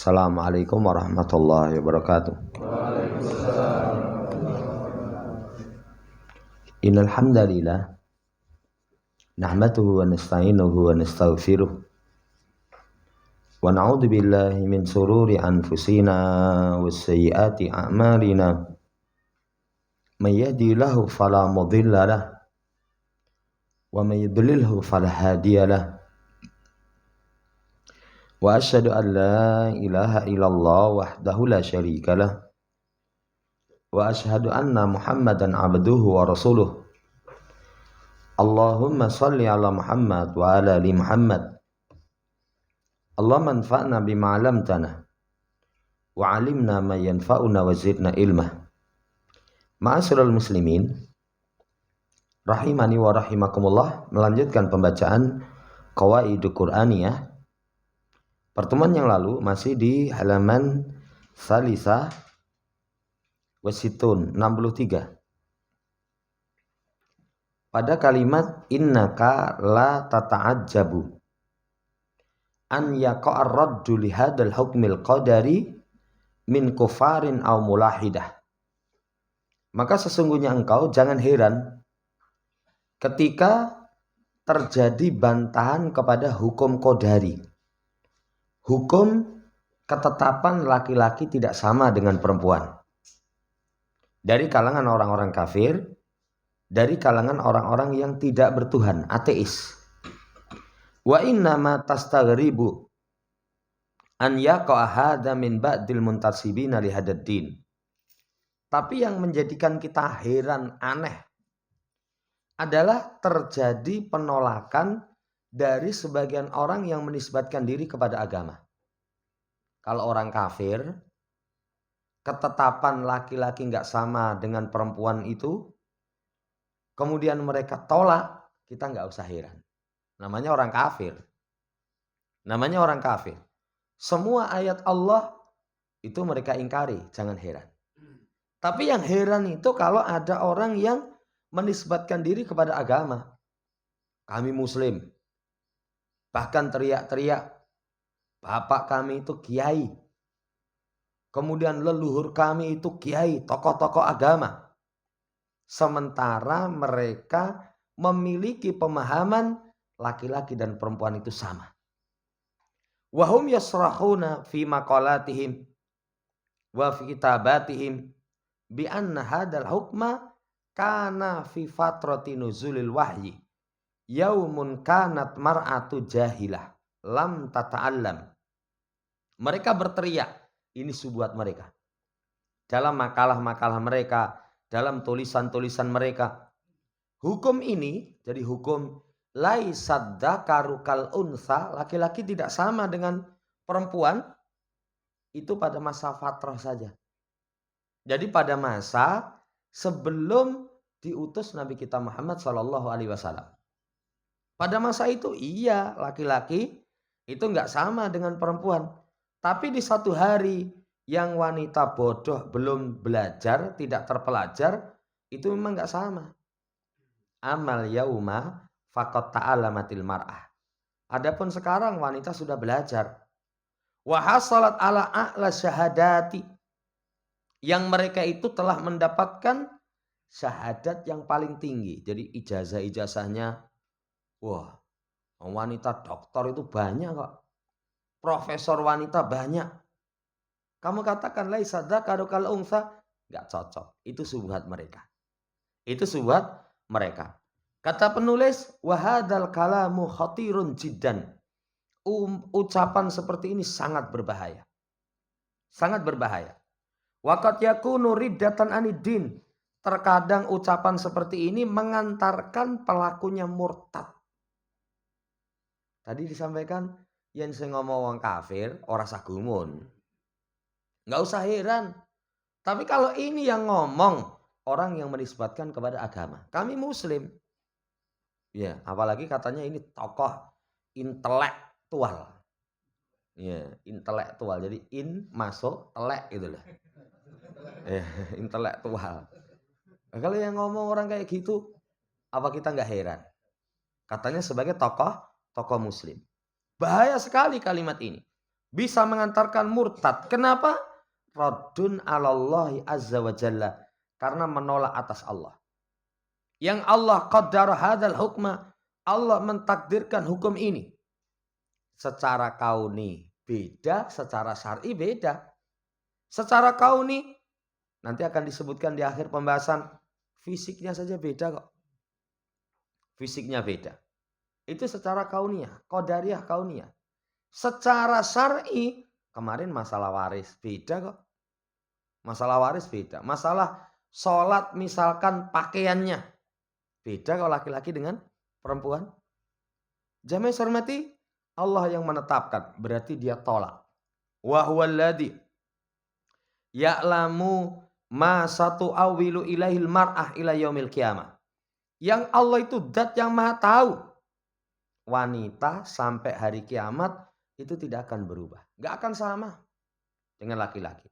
Assalamualaikum warahmatullahi wabarakatuh. Innal hamdalillah nahmaduhu wa nasta'inuhu wa nastaghfiruh wa na'udzu billahi min shururi anfusina wa sayyiati a'malina. May yahdihillahu fala mudilla lahu wa may yudlilhu fala hadiya lahu. Wa asyhadu an la ilaha illallah wahdahu la syarika lah. Wa asyhadu anna Muhammadan abduhu wa rasuluh. Allahumma shalli ala Muhammad wa ala ali Muhammad. Allahumma anfa'na bima 'allamtana wa 'allimna ma yanfa'una wa zidna ilma. Ma'asyiral muslimin rahimani wa rahimakumullah, melanjutkan pembacaan Qawaidul Qur'aniyah. Pertemuan yang lalu masih di halaman Salisah Wasitun 63. Pada kalimat innaka la tata'ajjabu an yaqa'ar raddu li hadzal hukmil qadari min kufarin aw mulahidah. Maka sesungguhnya engkau jangan heran ketika terjadi bantahan kepada hukum qadari. Hukum ketetapan laki-laki tidak sama dengan perempuan. Dari kalangan orang-orang kafir, dari kalangan orang-orang yang tidak bertuhan, ateis. Wa inna ma tastaghribu an yaqa'a hadza min ba'dil muntasibina li hadzal din. Tapi yang menjadikan kita heran, aneh adalah terjadi penolakan dari sebagian orang yang menisbatkan diri kepada agama. Kalau orang kafir, ketetapan laki-laki nggak sama dengan perempuan itu, kemudian mereka tolak, kita nggak usah heran. Namanya orang kafir. Namanya orang kafir. Semua ayat Allah itu mereka ingkari, jangan heran. Tapi yang heran itu kalau ada orang yang menisbatkan diri kepada agama. Kami muslim. Bahkan teriak-teriak, bapak kami itu kiai. Kemudian leluhur kami itu kiai, tokoh-tokoh agama. Sementara mereka memiliki pemahaman laki-laki dan perempuan itu sama. Wahum yasrahuna fi maqalatihim wa fi kitabatihim bi anna hadzal hukma kana fi fatrati nuzulil wahyi. Yaumun kanat mar'atu jahilah lam tata'allam. Mereka berteriak, ini subuhat mereka. Dalam makalah-makalah mereka, dalam tulisan-tulisan mereka. Hukum ini, jadi hukum laisad dzakaru kal unsa, laki-laki tidak sama dengan perempuan, itu pada masa fatrah saja. Jadi pada masa sebelum diutus Nabi kita Muhammad SAW. Pada masa itu iya, laki-laki itu nggak sama dengan perempuan. Tapi di satu hari yang wanita bodoh, belum belajar, tidak terpelajar, itu memang nggak sama. Amal yauma faqad ta'allamatil mar'ah. Adapun sekarang wanita sudah belajar. Wa hasalat ala a'la syahadati. Yang mereka itu telah mendapatkan syahadat yang paling tinggi. Jadi ijazah-ijazahnya, wah, wanita doktor itu banyak kok. Profesor wanita banyak. Kamu katakan laisa dzakaru kal unsa, enggak cocok. Itu syubhat mereka. Itu syubhat mereka. Kata penulis, wa hadzal kalamu khatirun jiddan. Ucapan seperti ini sangat berbahaya. Sangat berbahaya. Waqad yakunu riddatan aniddin. Terkadang ucapan seperti ini mengantarkan pelakunya murtad. Tadi disampaikan yang saya ngomong orang kafir, orang sagumun. Nggak usah heran. Tapi kalau ini yang ngomong orang yang menisbatkan kepada agama. Kami muslim. Ya, apalagi katanya ini tokoh intelektual. Ya, intelektual. Jadi in masuk, telek gitu loh. Ya, intelektual. Nah, kalau yang ngomong orang kayak gitu, apa kita nggak heran? Katanya sebagai tokoh muslim. Bahaya sekali kalimat ini. bisa mengantarkan murtad. Kenapa? Raddun 'alallahi azza wa jalla, karena menolak atas Allah. Yang Allah qaddara hadzal hukma, Allah mentakdirkan hukum ini. Secara kauni beda, secara syar'i beda. Secara kauni nanti akan disebutkan di akhir pembahasan, fisiknya saja beda kok. Fisiknya beda. Itu secara kauniyah, qadariyah kauniyah. Secara syar'i, kemarin masalah waris beda kok. Masalah waris beda. Masalah sholat misalkan pakaiannya beda kok laki-laki dengan perempuan. Jamaah hormati, Allah yang menetapkan, berarti dia tolak. Wa huwallazi ya'lamu ma satu'awilu ilaihil mar'ah ila yaumil qiyamah. Yang Allah itu zat yang maha tahu. Wanita sampai hari kiamat itu tidak akan berubah. Gak akan sama dengan laki-laki.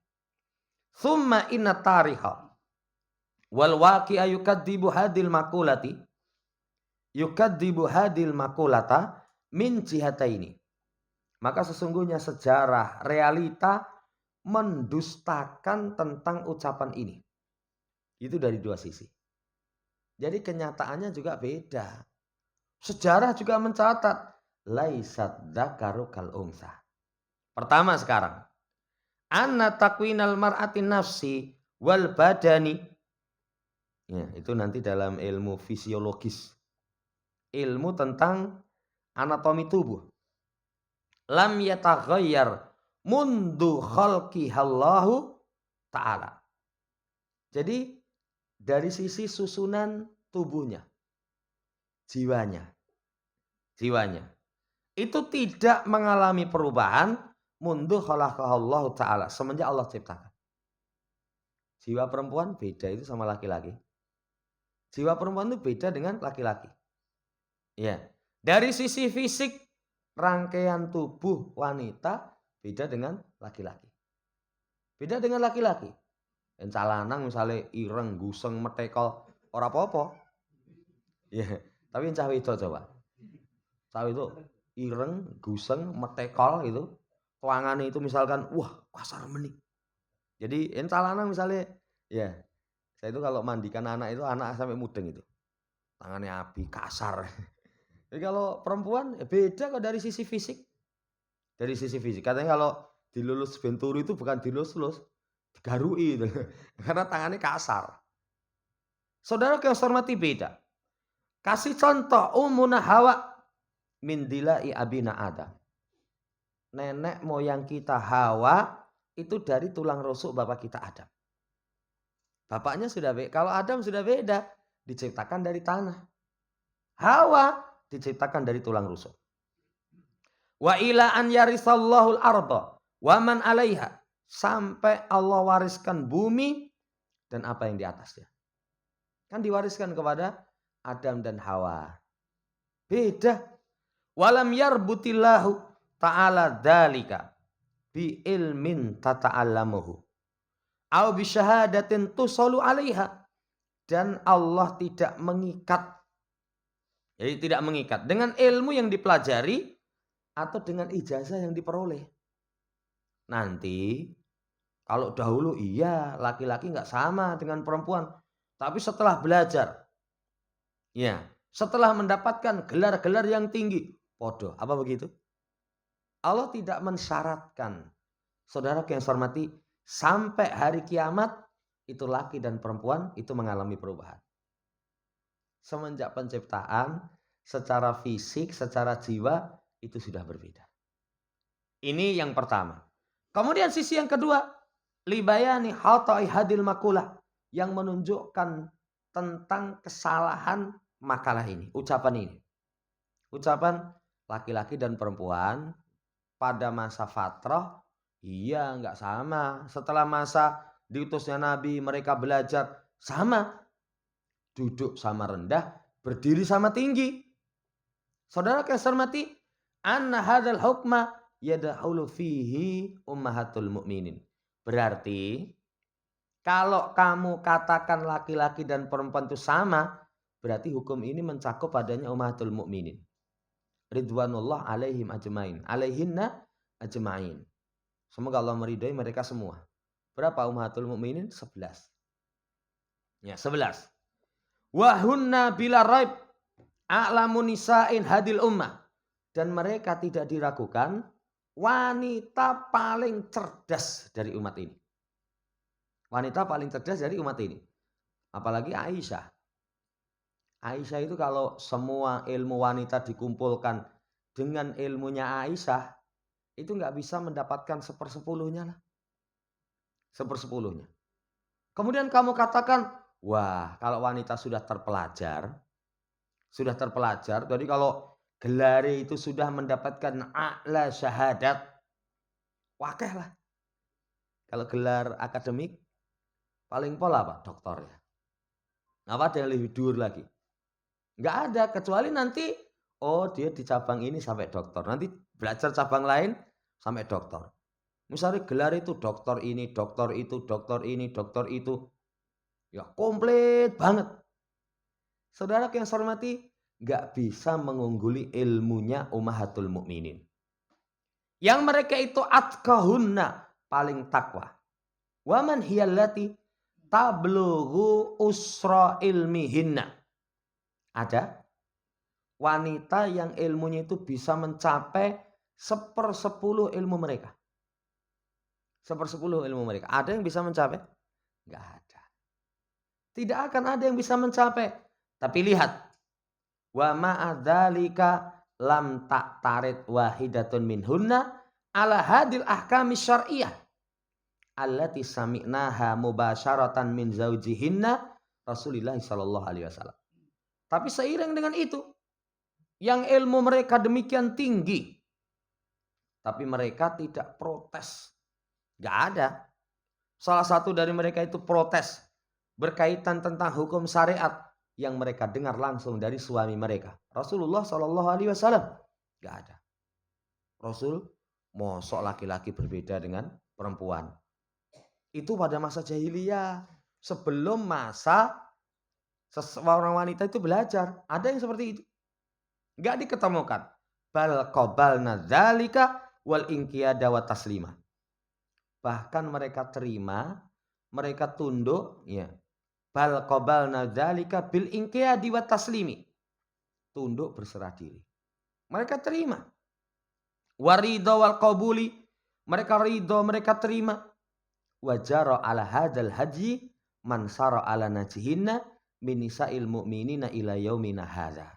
Thumma inna tariha wal waqi'a yukadzibu hadil makulati. Yukadzibu hadil makulata min jihataini. Maka sesungguhnya sejarah realita mendustakan tentang ucapan ini. Itu dari dua sisi. Jadi kenyataannya juga beda. Sejarah juga mencatat laisat dzakaru kal unsa. Pertama sekarang, anna takwinal mar'ati nafsi wal badani. Ya, itu nanti dalam ilmu fisiologis. Ilmu tentang anatomi tubuh. Lam yataghayyar mundu khalqihallahu ta'ala. Jadi dari sisi susunan tubuhnya, jiwanya, itu tidak mengalami perubahan mundu khalaqahallahu ta'ala, semenjak Allah ciptakan. Jiwa perempuan beda itu sama laki-laki. Jiwa perempuan itu beda dengan laki-laki. Ya, dari sisi fisik rangkaian tubuh wanita beda dengan laki-laki. Beda dengan laki-laki. Encah lanang misalnya ireng, guseng, metekol, ora apa-apa. Ya, tapi encah wedok coba. Cah itu ireng, guseng, metekol itu, tuangannya itu misalkan wah, kasar menik. Jadi encah lanang misalnya, ya, saya itu kalau mandikan anak itu anak sampai mudeng itu. Tangannya abi, kasar. Jadi kalau perempuan ya beda kok dari sisi fisik. Dari sisi fisik. Katanya kalau dilulus Venturi itu bukan dilulus, digarui itu. Karena tangannya kasar. Saudara yang hormati beda. Kasih contoh Ummuna Hawa min dilai abina Adam. Nenek moyang kita Hawa itu dari tulang rusuk bapak kita Adam. Bapaknya sudah beda. Kalau Adam sudah beda, diciptakan dari tanah. Hawa diciptakan dari tulang rusuk. Wa ila an yarisallahul arda wa man 'alaiha, sampai Allah wariskan bumi dan apa yang di atasnya. Kan diwariskan kepada Adam dan Hawa. Beda. Walam yarbutillahu ta'ala dzalika bi ilmin tata'allamuhu au bi syahadatin tusallu 'alaiha, dan Allah tidak mengikat. Jadi tidak mengikat dengan ilmu yang dipelajari atau dengan ijazah yang diperoleh. Nanti kalau dahulu iya laki-laki nggak sama dengan perempuan. Tapi setelah belajar, ya setelah mendapatkan gelar-gelar yang tinggi, podo, apa begitu? Allah tidak mensyaratkan. Saudara yang saya hormati, sampai hari kiamat itu laki dan perempuan itu mengalami perubahan. Semenjak penciptaan, secara fisik, secara jiwa, itu sudah berbeda. Ini yang pertama. Kemudian sisi yang kedua, libayani hata'i hadil makulah, yang menunjukkan tentang kesalahan makalah ini, ucapan ini. Ucapan laki-laki dan perempuan pada masa fatrah, iya nggak sama. Setelah masa diutusnya Nabi, mereka belajar sama. Duduk sama rendah, berdiri sama tinggi. Saudara yang saya hormati, anna hadzal hukma yadkhulu fihi ummahatul mukminin. Berarti kalau kamu katakan laki-laki dan perempuan itu sama, berarti hukum ini mencakup padanya ummahatul mukminin. Ridwanullah alaihim ajmain, alaihinna ajmain. Semoga Allah meridai mereka semua. Berapa ummahatul mukminin? 11. Ya, 11. Wahunna bila raib a'lamu nisa'in hadil ummah. Dan mereka tidak diragukan wanita paling cerdas dari umat ini. Wanita paling cerdas dari umat ini. Apalagi Aisyah. Aisyah itu kalau semua ilmu wanita dikumpulkan dengan ilmunya Aisyah, itu nggak bisa mendapatkan 1/10-nya lah. 1/10-nya. Kemudian kamu katakan, wah kalau wanita sudah terpelajar, jadi kalau gelar itu sudah mendapatkan a'la syahadat, wakeh lah. Kalau gelar akademik, paling pola apa? Doktor ya. Apa ada yang lebih dur lagi? Nggak ada, kecuali nanti, oh dia di cabang ini sampai doktor. Nanti belajar cabang lain sampai doktor. Misalnya gelar itu doktor ini, doktor itu, doktor ini, doktor itu. Ya komplit banget. Saudara yang saya hormati, nggak bisa mengungguli ilmunya ummahatul mukminin. Yang mereka itu atqahunna, paling takwa. Waman hiyallati tablughu usra ilmihinna. Ada wanita yang ilmunya itu bisa mencapai 1/10 ilmu mereka. 1/10 ilmu mereka. Ada yang bisa mencapai? Nggak ada. Tidak akan ada yang bisa mencapai. Tapi lihat. Wa ma'adzalika lam ta'tarid wahidatun minhunna ala hadil ahkami syar'iyah allati sami'naha mubasyaratan min zaujihinna Rasulullah sallallahu alaihi wasallam. Tapi seiring dengan itu, yang ilmu mereka demikian tinggi, tapi mereka tidak protes. Gak ada. Salah satu dari mereka itu protes berkaitan tentang hukum syariat yang mereka dengar langsung dari suami mereka. Rasulullah Shallallahu Alaihi Wasallam. Gak ada. Rasul, mosok laki-laki berbeda dengan perempuan. Itu pada masa jahiliyah. Sebelum masa seorang wanita itu belajar. Ada yang seperti itu. Gak diketemukan. Bal qabalna dzalika wal inqiyada wa taslima. Bahkan mereka terima, mereka tunduk, ya. Bal qabalna dzalika bil inqiyadi wa taslimi. Tunduk berserah diri. Mereka terima. Waridha wal qabuli, mereka ridho, mereka terima. Wajara ala hadzal haji man sara ala najihinna min nisa'il mu'minina ila yaumina hadza.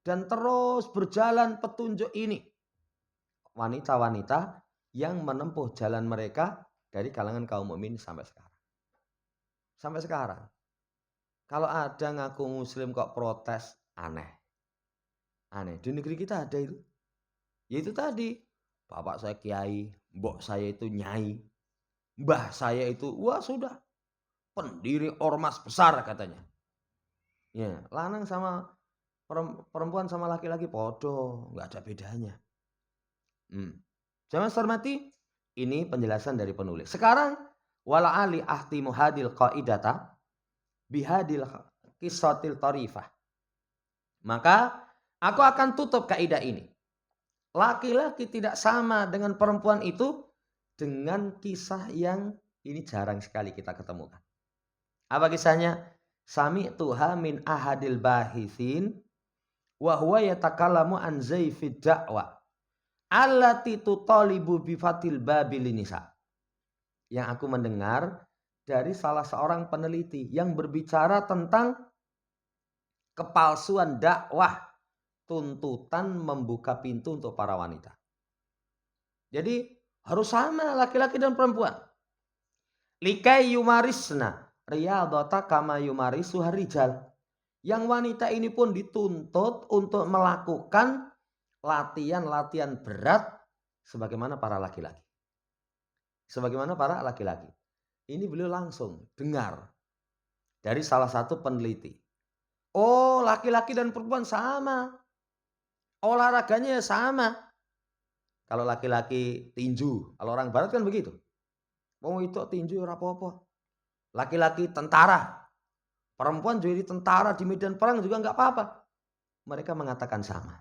Dan terus berjalan petunjuk ini. Wanita-wanita yang menempuh jalan mereka dari kalangan kaum mukmin sampai sekarang. Sampai sekarang. Kalau ada ngaku muslim kok protes, aneh. Aneh. Di negeri kita ada itu. Yaitu tadi. Bapak saya kiai, mbok saya itu nyai. Mbah saya itu, wah sudah. Pendiri ormas besar katanya. Ya, lanang sama perempuan sama laki-laki podo. Nggak ada bedanya. Jangan hormati. Ini penjelasan dari penulis. Sekarang. Wala ali ahtimu hadil qaidata bihadil kisatil tarifah. Maka aku akan tutup kaidah ini. Laki-laki tidak sama dengan perempuan itu dengan kisah yang ini jarang sekali kita ketemukan. Apa kisahnya? Sami'tuha min ahadil bahithin wa huwa yatakallamu an zaifid da'wa allati tutalibu bifatil babil nisa. Yang aku mendengar dari salah seorang peneliti yang berbicara tentang kepalsuan dakwah, tuntutan membuka pintu untuk para wanita. Jadi harus sama laki-laki dan perempuan. Likai yumarisna riyadhata kama yumarisuhar rijal. Yang wanita ini pun dituntut untuk melakukan latihan-latihan berat sebagaimana para laki-laki. Sebagaimana para laki-laki. Ini beliau langsung dengar dari salah satu peneliti. Oh, laki-laki dan perempuan sama. Olahraganya sama. Kalau laki-laki tinju, kalau orang barat kan begitu. Oh, itu tinju ora apa-apa. Laki-laki tentara. Perempuan jadi tentara di medan perang juga enggak apa-apa. Mereka mengatakan sama.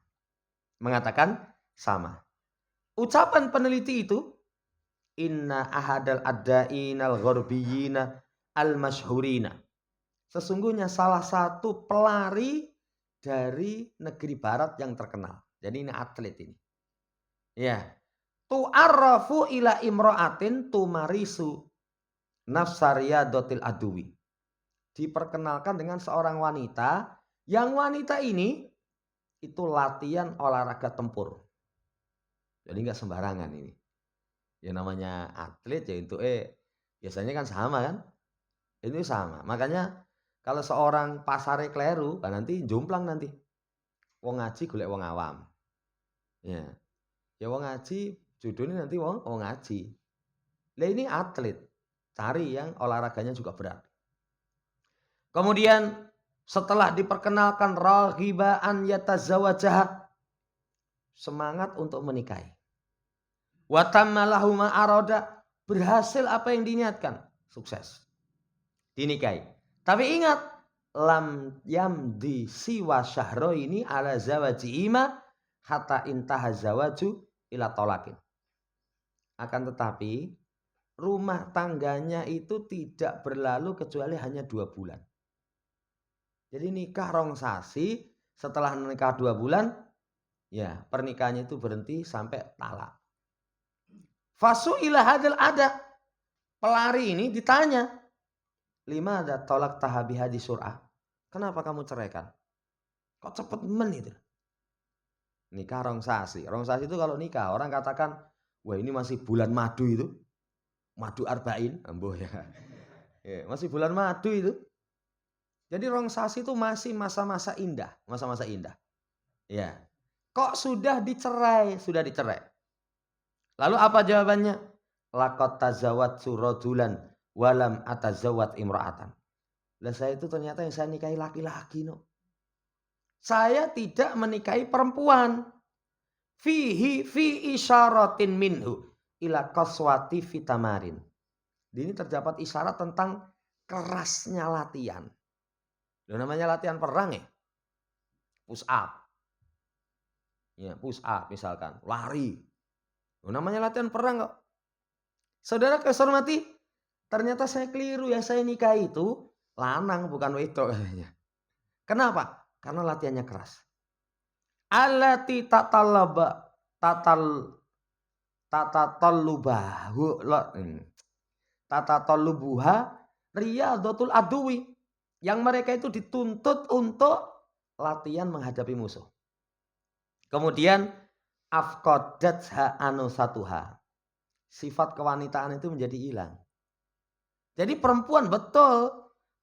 Mengatakan sama. Ucapan peneliti itu inna ahadal addainal gharbiyina al-masyhurina. Sesungguhnya salah satu pelari dari negeri barat yang terkenal. Jadi ini atlet ini. Ya. Tu'arrafu ila imra'atin tumarisu nafsariyadatil aduwi. Diperkenalkan dengan seorang wanita, yang wanita ini itu latihan olahraga tempur. Jadi nggak sembarangan ini. Ya namanya atlet ya itu biasanya kan sama kan? Itu sama. Makanya kalau seorang pasare kleru, nanti jomplang nanti. Wong ngaji golek wong awam. Ya. Ya wong ngaji judulnya nanti wong ngaji. Lah ini atlet. Cari yang olahraganya juga berat. Kemudian setelah diperkenalkan raghibaan yatazawajah, semangat untuk menikahi. Wa tammalahu ma arada, berhasil apa yang diniatkan, sukses. Dinikahi. Tapi ingat, lam yamdi siwa syahraini ala zawaji ima hatta intaha zawaju ila tolakin. Akan tetapi rumah tangganya itu tidak berlalu kecuali hanya 2 bulan. Jadi nikah rong sasi, setelah nikah 2 bulan, ya pernikahannya itu berhenti sampai talak. Fasu ila hadil ada. Pelari ini ditanya, lima ada tolak tahabi hadis surah. Kenapa kamu ceraikan? Kok cepet itu? Nikah rong sasi. Rong sasi itu kalau nikah orang katakan, wah ini masih bulan madu itu. Madu arba'in. Ambo ya. Masih bulan madu itu. Jadi rong sasi itu masih masa-masa indah. Masa-masa indah. Ya. Kok sudah dicerai? Sudah dicerai. Lalu apa jawabannya? Laqad tazawwajtu rajulan walam atazawwaj imra'atan. Lah saya itu ternyata yang saya nikahi laki-laki no. Saya tidak menikahi perempuan. Fi isyaratin minhu ila qaswati fitamarin. Ini terdapat isyarat tentang kerasnya latihan. Loh, namanya latihan perang ya. Push up. Ya, push up misalkan, lari. Loh, namanya latihan perang kok. Saudara hormati, ternyata saya keliru, yang saya nikahi itu lanang bukan wedok katanya. Kenapa? Karena latihannya keras. Allati tatatallubuha riyadatul aduwi. Yang mereka itu dituntut untuk latihan menghadapi musuh. Kemudian afqadatha anusatuha. Sifat kewanitaan itu menjadi hilang. Jadi perempuan betul,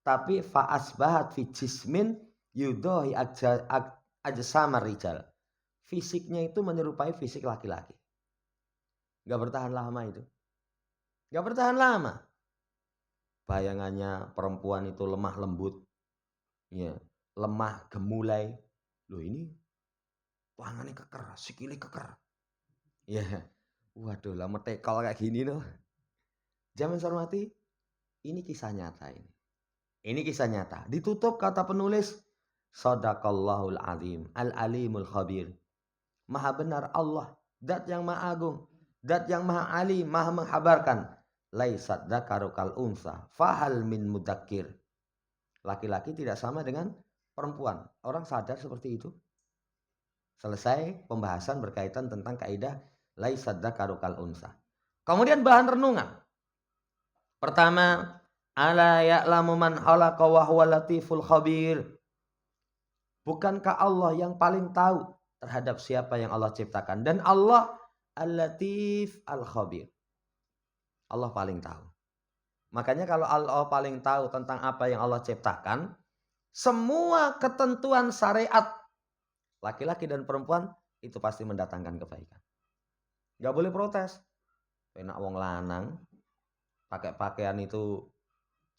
tapi fa'asbahat fi jismin yudahi ajsamar rijal. Fisiknya itu menyerupai fisik laki-laki. Gak bertahan lama itu. Gak bertahan lama. Bayangannya perempuan itu lemah lembut. Ya, lemah gemulai. Loh ini tangannya keker, sikile keker. Ya. Waduh, lah metekol kayak gini loh. Zaman hormati, ini kisah nyata ini. Ini kisah nyata. Ditutup kata penulis, Shadaqallahul azim, al-alimul khabir. Maha benar Allah, zat yang maha agung, zat yang maha alim, maha menghabarkan. Laisat dzakaru kal unsa, fahal min mudakkir. Laki-laki tidak sama dengan perempuan. Orang sadar seperti itu. Selesai pembahasan berkaitan tentang kaidah laisat dzakaru kal unsa. Kemudian bahan renungan. Pertama, ala ya'lamu man khalaqa wa huwa latiful khabir. Bukankah Allah yang paling tahu terhadap siapa yang Allah ciptakan, dan Allah al-latif al-khabir. Allah paling tahu. Makanya kalau Allah paling tahu tentang apa yang Allah ciptakan, semua ketentuan syariat laki-laki dan perempuan itu pasti mendatangkan kebaikan. Gak boleh protes. Enak wong lanang pakai pakaian itu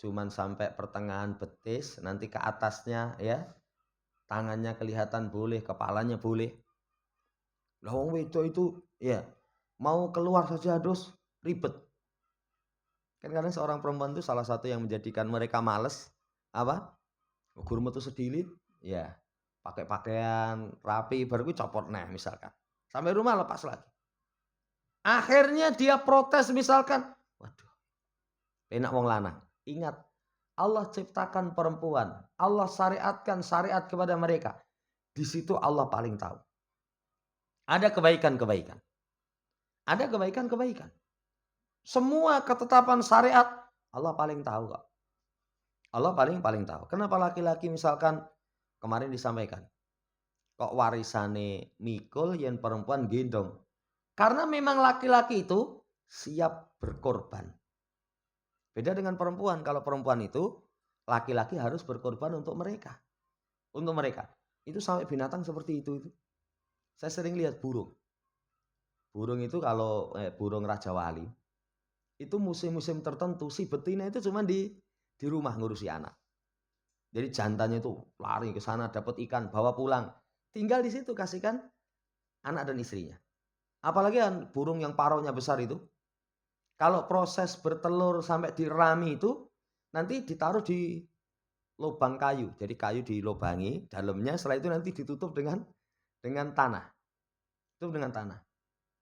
cuman sampai pertengahan betis, nanti ke atasnya ya. Tangannya kelihatan boleh, kepalanya boleh. Lah wong wedok itu ya mau keluar saja terus ribet. Kan kadang seorang perempuan itu salah satu yang menjadikan mereka males apa? Gur metu sedilit, ya pakai pakaian rapi baru gue copot nah misalkan. Sampai rumah lepas lagi. Akhirnya dia protes misalkan, waduh, enak wong lanang. Ingat, Allah ciptakan perempuan, Allah syariatkan syariat kepada mereka. Di situ Allah paling tahu. Ada kebaikan-kebaikan. Ada kebaikan-kebaikan. Semua ketetapan syariat Allah paling tahu kok. Allah paling tahu. Kenapa laki-laki misalkan kemarin disampaikan, kok warisane mikul yen perempuan gendong? Karena memang laki-laki itu siap berkorban. Beda dengan perempuan. Kalau perempuan itu laki-laki harus berkorban untuk mereka. Untuk mereka. Itu sampai binatang seperti itu. Saya sering lihat burung. Burung itu kalau burung Raja Wali, itu musim-musim tertentu si betina itu cuma di rumah ngurusi anak. Jadi jantannya itu lari ke sana dapat ikan bawa pulang. Tinggal di situ kasihkan anak dan istrinya. Apalagi kan burung yang parohnya besar itu. Kalau proses bertelur sampai dirami itu nanti ditaruh di lubang kayu. Jadi kayu dilubangi dalamnya, setelah itu nanti ditutup dengan tanah. Tutup dengan tanah.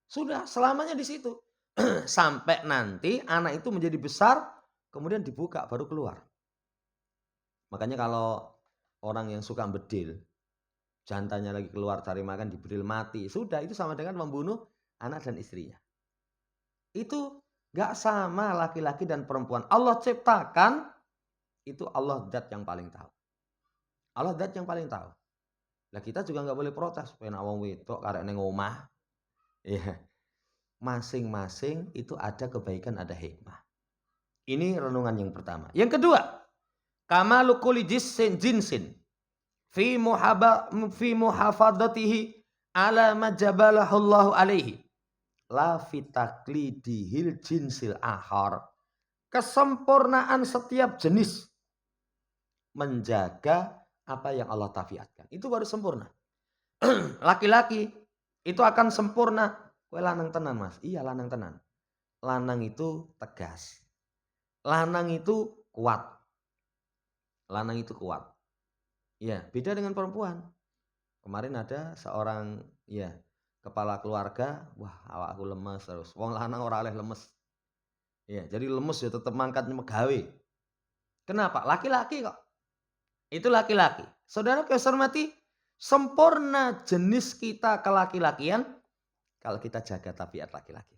Sudah selamanya di situ. Sampai nanti anak itu menjadi besar, kemudian dibuka baru keluar. Makanya kalau orang yang suka bedil, jantannya lagi keluar cari makan dibedil mati, sudah itu sama dengan membunuh anak dan istrinya. Itu gak sama laki-laki dan perempuan. Allah ciptakan, itu Allah zat yang paling tahu. Allah zat yang paling tahu. Lah kita juga gak boleh protes, penak wong wedok karek ning omah. Iya. Masing-masing itu ada kebaikan, ada hikmah. Ini renungan yang pertama. Yang kedua, kamalu kulli jinsin fi muhafadzatihi ala ma jabalahu Allah alaihi la fi taqlidihil jinsil akhar. Kesempurnaan setiap jenis menjaga apa yang Allah tabiatkan. Itu baru sempurna. Laki-laki itu akan sempurna. Kowe lanang tenan, Mas. Iya, lanang tenan. Lanang itu tegas. Lanang itu kuat. Lanang itu kuat. Ya, beda dengan perempuan. Kemarin ada seorang kepala keluarga, wah awakku lemes terus. Wong lanang ora oleh lemes. Ya, jadi lemes ya tetap mangkatnya megawe. Kenapa? Laki-laki kok. Itu laki-laki. Saudara hormati, sempurna jenis kita kelaki-lakian kalau kita jaga tabiat laki-laki.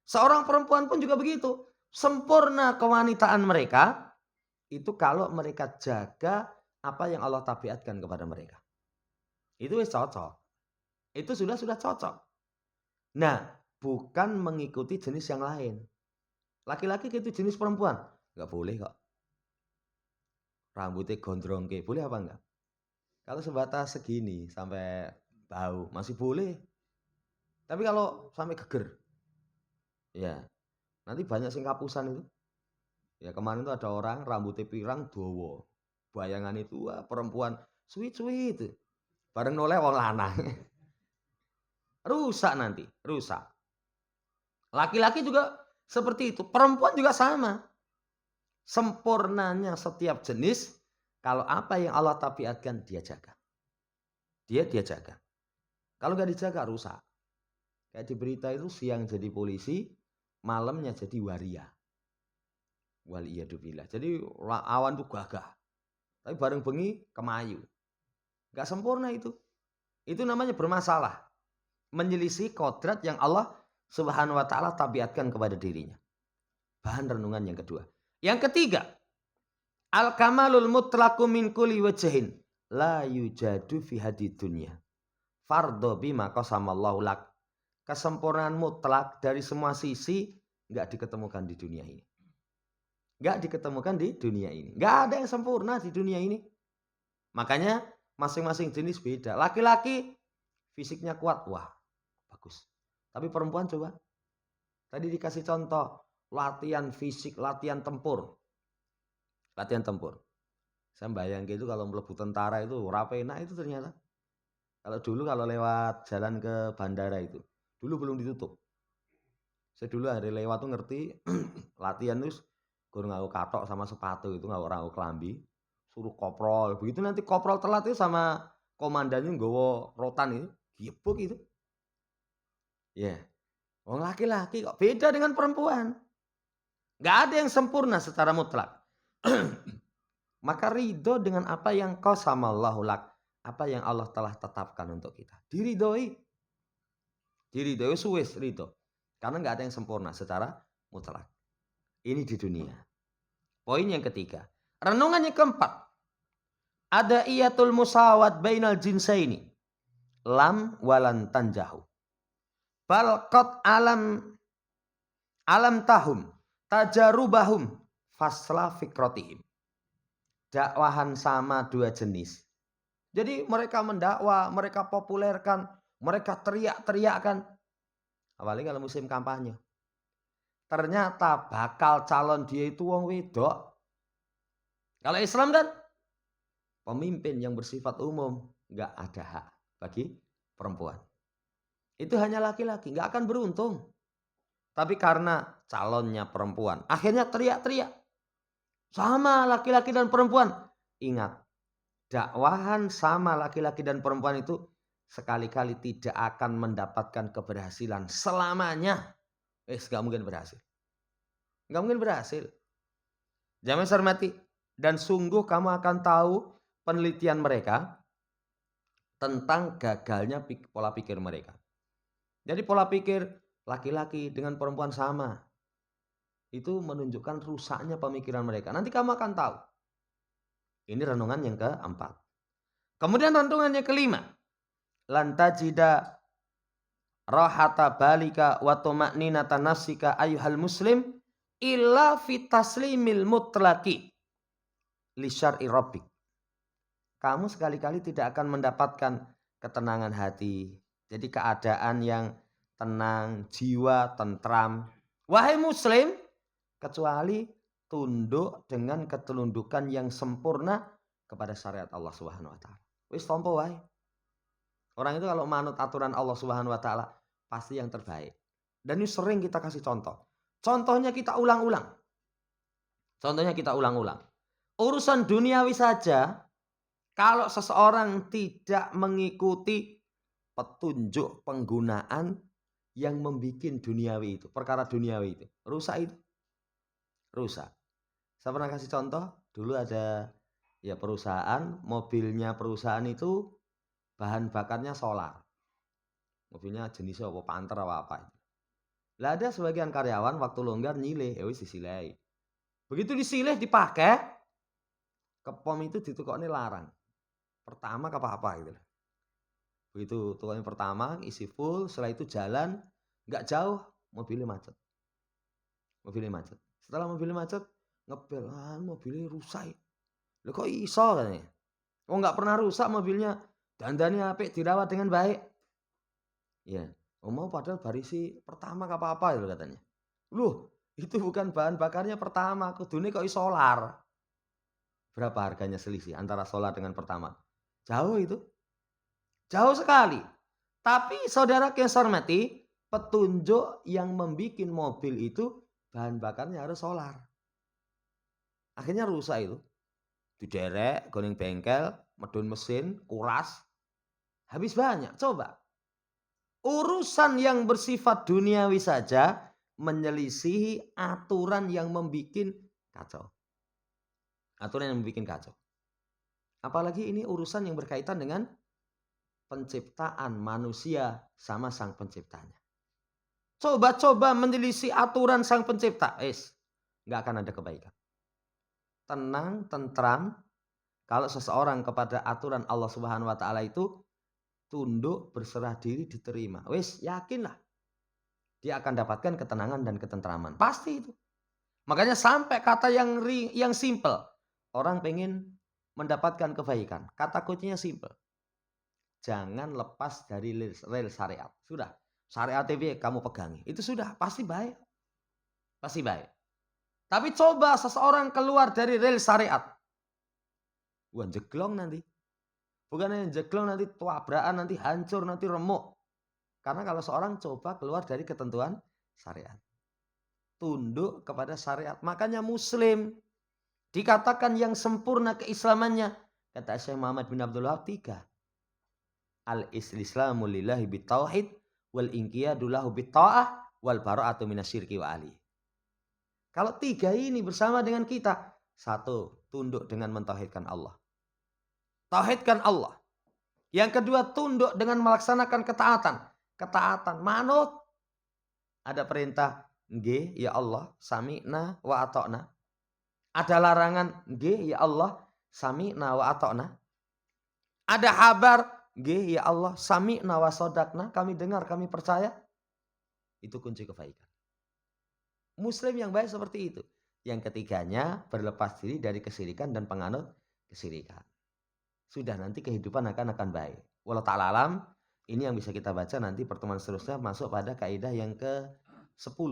Seorang perempuan pun juga begitu. Sempurna kewanitaan mereka itu kalau mereka jaga apa yang Allah tabiatkan kepada mereka. Itu wis cocok. Itu sudah cocok. Nah, bukan mengikuti jenis yang lain. Laki-laki itu jenis perempuan, nggak boleh kok. Rambutnya gondrong ke, boleh apa enggak? Kalau sebatas segini sampai bau masih boleh. Tapi kalau sampai geger, ya nanti banyak sing kapusan itu. Ya kemarin tuh ada orang rambutnya pirang dowo. Bayangan itu perempuan sweet itu. Bareng noleh wong lanang. Rusak nanti, rusak. Laki-laki juga seperti itu, perempuan juga sama. Sempurnanya setiap jenis kalau apa yang Allah tabiatkan dia jaga. Dia jaga. Kalau gak dijaga rusak. Kayak di berita itu siang jadi polisi, malamnya jadi waria. Waliyadzubillah. Jadi awan tuh gagah. Tapi bareng bengi kemayu. Gak sempurna itu. Itu namanya bermasalah. Menyelisih kodrat yang Allah Subhanahu wa ta'ala tabiatkan kepada dirinya. Bahan renungan yang kedua. Yang ketiga, al-kamalul mutlaqu min kulli wajhin la yujadu fi hadid dunya. Fardhu bima qasamallahu lak. Kesempurnaan mutlak dari semua sisi enggak diketemukan di dunia ini. Enggak diketemukan di dunia ini. Enggak ada yang sempurna di dunia ini. Makanya masing-masing jenis beda. Laki-laki fisiknya kuat, wah bagus. Tapi perempuan coba. Tadi dikasih contoh latihan fisik, latihan tempur. Latihan tempur. Saya bayangin itu kalau melebu tentara itu rapi enak itu ternyata. Kalau dulu kalau lewat jalan ke bandara itu, dulu belum ditutup. Saya dulu hari lewat tuh ngerti latihan itu guru nganggo katok sama sepatu itu nggak orang kelambi, suruh koprol. Begitu nanti koprol telat itu sama komandannya nggawa rotan itu, gebuk itu. Ya. Yeah. Wong laki-laki kok beda dengan perempuan. Nggak ada yang sempurna secara mutlak. Maka ridho dengan apa yang qasamallahu lak, apa yang Allah telah tetapkan untuk kita. Diridhoi. Diridhoi suwis ridho. Karena nggak ada yang sempurna secara mutlak. Ini di dunia. Poin yang ketiga. Renungan yang keempat. Ada iyatul musawat bainal jinsaini. Lam walan tanjahu. Bal qad alam tahum tajarubahum fasla fikrotihim. Dakwahan sama dua jenis. Jadi mereka mendakwa, mereka populerkan, mereka teriak-teriakkan. Apalagi kalau musim kampanye. Ternyata bakal calon dia itu wong wedok. Kalau Islam kan pemimpin yang bersifat umum, nggak ada hak bagi perempuan. Itu hanya laki-laki, nggak akan beruntung. Tapi karena calonnya perempuan, akhirnya teriak-teriak. Sama laki-laki dan perempuan. Ingat, dakwahan sama laki-laki dan perempuan itu sekali-kali tidak akan mendapatkan keberhasilan selamanya. Nggak mungkin berhasil. Nggak mungkin berhasil. Jangan hormati. Dan sungguh kamu akan tahu penelitian mereka tentang gagalnya pola pikir mereka. Jadi pola pikir laki-laki dengan perempuan sama. Itu menunjukkan rusaknya pemikiran mereka. Nanti kamu akan tahu. Ini renungan yang keempat. Kemudian renungan yang kelima. Lantajida rahata balika wa tuma'ninata nafsika ayyuhal muslim illa fi taslimil mutlaqi li syar'i rabbik. Kamu sekali-kali tidak akan mendapatkan ketenangan hati. Jadi keadaan yang tenang, jiwa tentram. Wahai muslim, kecuali tunduk dengan ketelundukan yang sempurna kepada syariat Allah Subhanahu wa taala. Wis tampa wae. Orang itu kalau manut aturan Allah Subhanahu wa taala pasti yang terbaik. Dan ini sering kita kasih contoh. Contohnya kita ulang-ulang. Urusan duniawi saja, kalau seseorang tidak mengikuti petunjuk penggunaan yang membuat duniawi itu, perkara duniawi itu, rusak itu. Rusak. Saya pernah kasih contoh, dulu ada ya perusahaan, mobilnya perusahaan itu bahan bakarnya solar. Mobilnya jenisnya apa, Panther apa itu. Lah ada sebagian karyawan waktu longgar nyilih, ya wis disilih. Begitu disilih dipakai, ke pom itu ditukoknya larang. Pertama apa gitu. Begitu tukoknya pertama isi full, setelah itu jalan nggak jauh mobilnya macet. Setelah mobilnya macet, ngepel, mobilnya rusak. Loh kok iso katanya? Oh nggak pernah rusak mobilnya, dandannya apik, dirawat dengan baik. Ya, mau padahal barisi pertama apa itu katanya. Loh, itu bukan bahan bakarnya pertama, kudune kok solar. Berapa harganya selisih antara solar dengan pertama? Jauh itu. Jauh sekali. Tapi saudara yang saya hormati, petunjuk yang membuat mobil itu bahan bakarnya harus solar. Akhirnya rusak itu. Diderek, goning bengkel, medun mesin, kuras. Habis banyak. Coba. Urusan yang bersifat duniawi saja menyelisihi aturan yang membuat kacau. Aturan yang membuat kacau. Apalagi ini urusan yang berkaitan dengan penciptaan manusia sama sang penciptanya. Coba-coba menyelisih aturan sang pencipta. Nggak akan ada kebaikan. Tenang, tentram. Kalau seseorang kepada aturan Allah Subhanahu wa taala itu tunduk, berserah diri, diterima. Yakinlah. Dia akan dapatkan ketenangan dan ketentraman. Pasti itu. Makanya sampai kata yang simple. Orang pengen mendapatkan kebaikan. Kata kuncinya simple. Jangan lepas dari rel syariat. Sudah. Syariat TV kamu pegangi. Itu sudah. Pasti baik. Pasti baik. Tapi coba seseorang keluar dari rel syariat. Wah jeglong nanti. Bukan yang jeglong nanti tabrakan, nanti hancur, nanti remuk. Karena kalau seorang coba keluar dari ketentuan syariat. Tunduk kepada syariat. Makanya muslim dikatakan yang sempurna keislamannya. Kata Syekh Muhammad bin Abdul Wahab 3. Al-islamu lillahi bitauhid wal inqiyadu lahu bitta'ah wal bara'atu minasyirki wa ahli. Kalau 3 ini bersama dengan kita, 1, tunduk dengan mentauhidkan Allah. Tauhidkan Allah. Yang kedua, tunduk dengan melaksanakan ketaatan. Ketaatan, manut. Ada perintah, nggih ya Allah, sami'na wa ata'na. Ada larangan, nggih ya Allah, sami'na wa ata'na. Ada kabar, nggih ya Allah, sami'na wa sodakna. Kami dengar, kami percaya. Itu kunci kebaikan. Muslim yang baik seperti itu. Yang ketiganya, berlepas diri dari kesyirikan dan penganut kesyirikan. Sudah, nanti kehidupan akan baik. Wallahu ta'ala alam, ini yang bisa kita baca nanti pertemuan seterusnya masuk pada kaidah yang ke-10.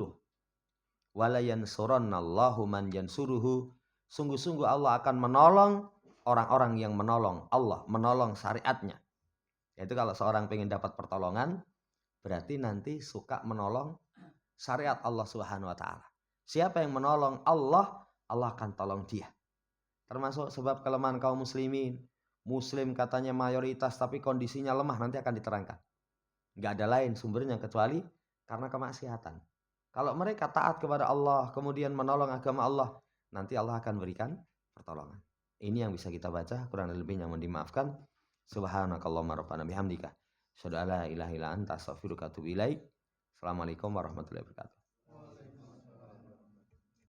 Wala yansurannallahu man yansuruhu. Sungguh-sungguh Allah akan menolong orang-orang yang menolong Allah, menolong syariatnya. Yaitu kalau seorang pengen dapat pertolongan, berarti nanti suka menolong syariat Allah Subhanahu wa taala. Siapa yang menolong Allah, Allah akan tolong dia. Termasuk sebab kelemahan kaum muslimin. Muslim katanya mayoritas tapi kondisinya lemah, nanti akan diterangkan. Enggak ada lain sumbernya kecuali karena kemaksiatan. Kalau mereka taat kepada Allah, kemudian menolong agama Allah, nanti Allah akan berikan pertolongan. Ini yang bisa kita baca, kurang lebihnya mohon dimaafkan. Subhanakallahumma rabbana bihamdika, asyhadu an la ilaha illa anta, astaghfiruka wa atubu ilaik. Assalamualaikum warahmatullahi wabarakatuh.